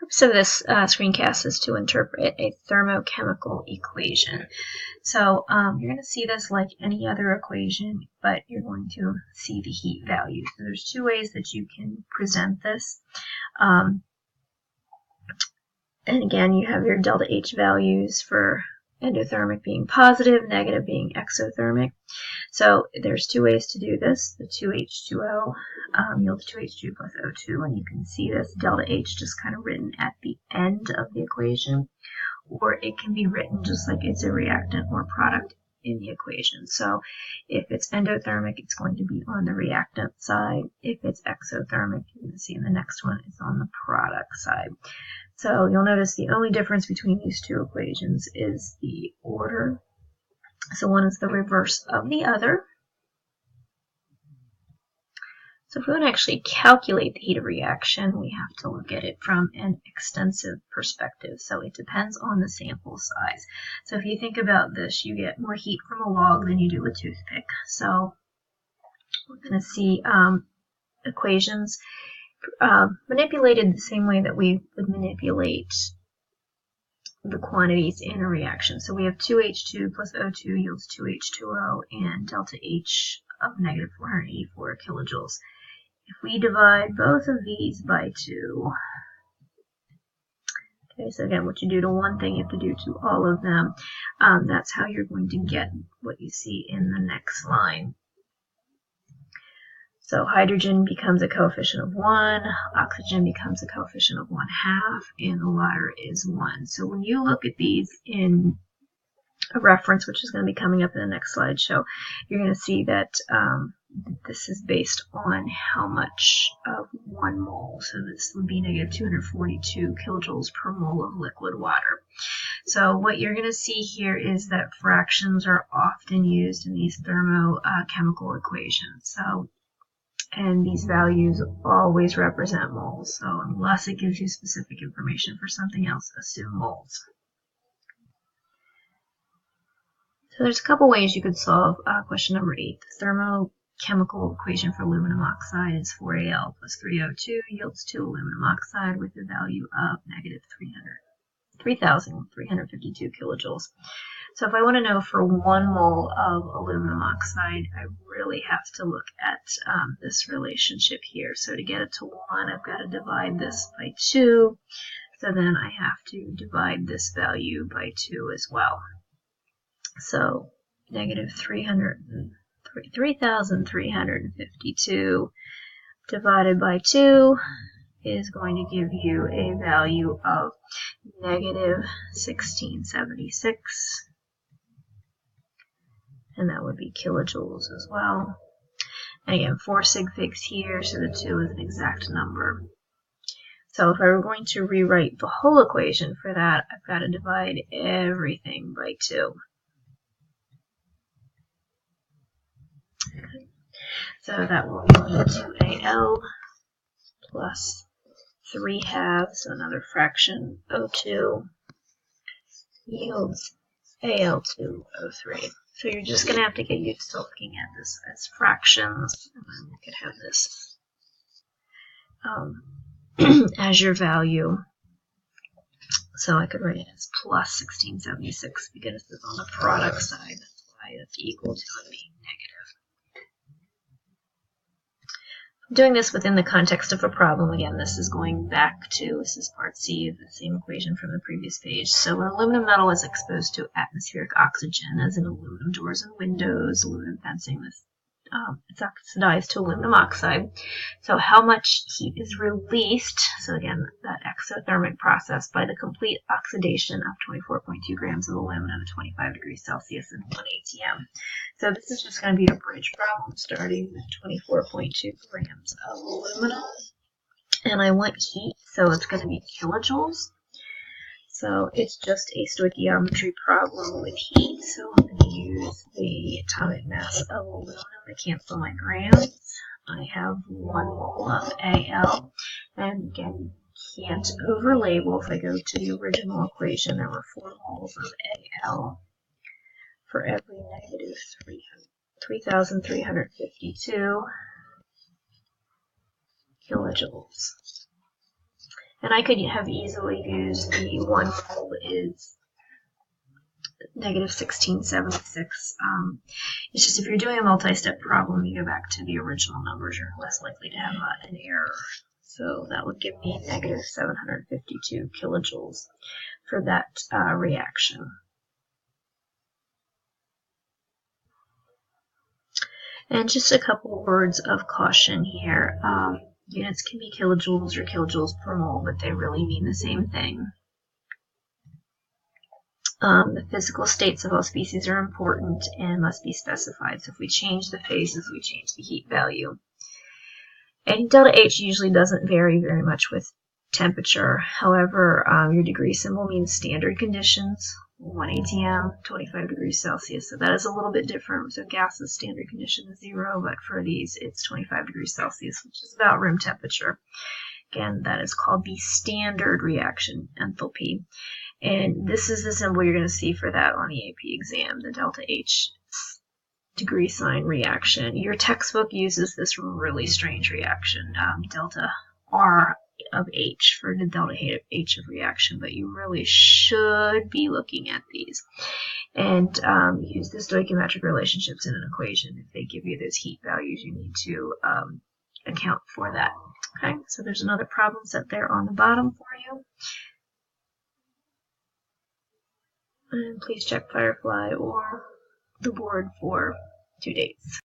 purpose of this screencast is to interpret a thermochemical equation. So you're going to see this like any other equation, but you're going to see the heat value. So there's two ways that you can present this. And again, you have your delta H values for endothermic being positive, negative being exothermic. So there's two ways to do this. The 2H2O yields 2H2 plus O2, and you can see this delta H just kind of written at the end of the equation, or it can be written just like it's a reactant or product in the equation. So if it's endothermic, it's going to be on the reactant side. If it's exothermic, you're going to see in the next one, it's on the product side. So you'll notice the only difference between these two equations is the order. So one is the reverse of the other. So if we want to actually calculate the heat of reaction, we have to look at it from an extensive perspective. So it depends on the sample size. So if you think about this, you get more heat from a log than you do a toothpick. So we're going to see equations manipulated the same way that we would manipulate the quantities in a reaction. So we have 2H2 plus O2 yields 2H2O and delta H of negative 484 kilojoules. If we divide both of these by 2, okay, so again, what you do to one thing, you have to do to all of them. That's how you're going to get what you see in the next line. So hydrogen becomes a coefficient of 1, oxygen becomes a coefficient of 1/2, and the latter is 1. So when you look at these in a reference, which is going to be coming up in the next slideshow, you're going to see that this is based on how much of 1 mole. So this would be negative 242 kilojoules per mole of liquid water. So what you're going to see here is that fractions are often used in these thermochemical equations. So and these values always represent moles. So unless it gives you specific information for something else, assume moles. So there's a couple ways you could solve question number 8. The thermochemical equation for aluminum oxide is 4Al plus 3O2 yields 2 aluminum oxide with a value of negative 3,352 kilojoules. So if I want to know for 1 mole of aluminum oxide, I really have to look at this relationship here. So to get it to 1, I've got to divide this by 2. So then I have to divide this value by 2 as well. So negative 3,352 divided by 2 is going to give you a value of negative 1676. And that would be kilojoules as well. And again, 4 sig figs here, so the 2 is an exact number. So if I were going to rewrite the whole equation for that, I've got to divide everything by 2. Okay. So that will give me 2Al plus 3/2, so another fraction, O2, yields Al2O3. So you're just going to have to get used to looking at this as fractions, and then you could have this as your value. So I could write it as plus 1676 because it's on the product side. That's why it's equal to it being negative. Doing this within the context of a problem, again, this is going back to, this is part C of the same equation from the previous page. So when aluminum metal is exposed to atmospheric oxygen, as in aluminum doors and windows, aluminum fencing, it's oxidized to aluminum oxide. So how much heat is released, so again, that exothermic process, by the complete oxidation of 24.2 grams of aluminum at 25 degrees Celsius and 1 atm. So this is just going to be a bridge problem starting with 24.2 grams of aluminum. And I want heat, so it's going to be kilojoules. So it's just a stoichiometry problem with heat. So I'm going to use the atomic mass of aluminum to cancel my grams. I have 1 mole of Al. And again, can't overlabel. If I go to the original equation, there were 4 moles of Al for every negative 3,352 kilojoules. And I could have easily used the 1 mole is negative 1676. It's just if you're doing a multi-step problem, you go back to the original numbers, you're less likely to have an error. So that would give me negative 752 kilojoules for that reaction. And just a couple words of caution here. Units can be kilojoules or kilojoules per mole, but they really mean the same thing. The physical states of all species are important and must be specified. So if we change the phases, we change the heat value. And delta H usually doesn't vary very much with temperature. However, your degree symbol means standard conditions, 1 atm, 25 degrees Celsius. So that is a little bit different. So gases standard condition is 0, but for these it's 25 degrees Celsius, which is about room temperature. Again, that is called the standard reaction enthalpy. And this is the symbol you're going to see for that on the AP exam, the delta H degree sign reaction. Your textbook uses this really strange reaction, delta R of H for the delta H of reaction, but you really should be looking at these and use the stoichiometric relationships in an equation. If they give you those heat values, you need to account for that. Okay, so there's another problem set there on the bottom for you. And please check Firefly or the board for due dates.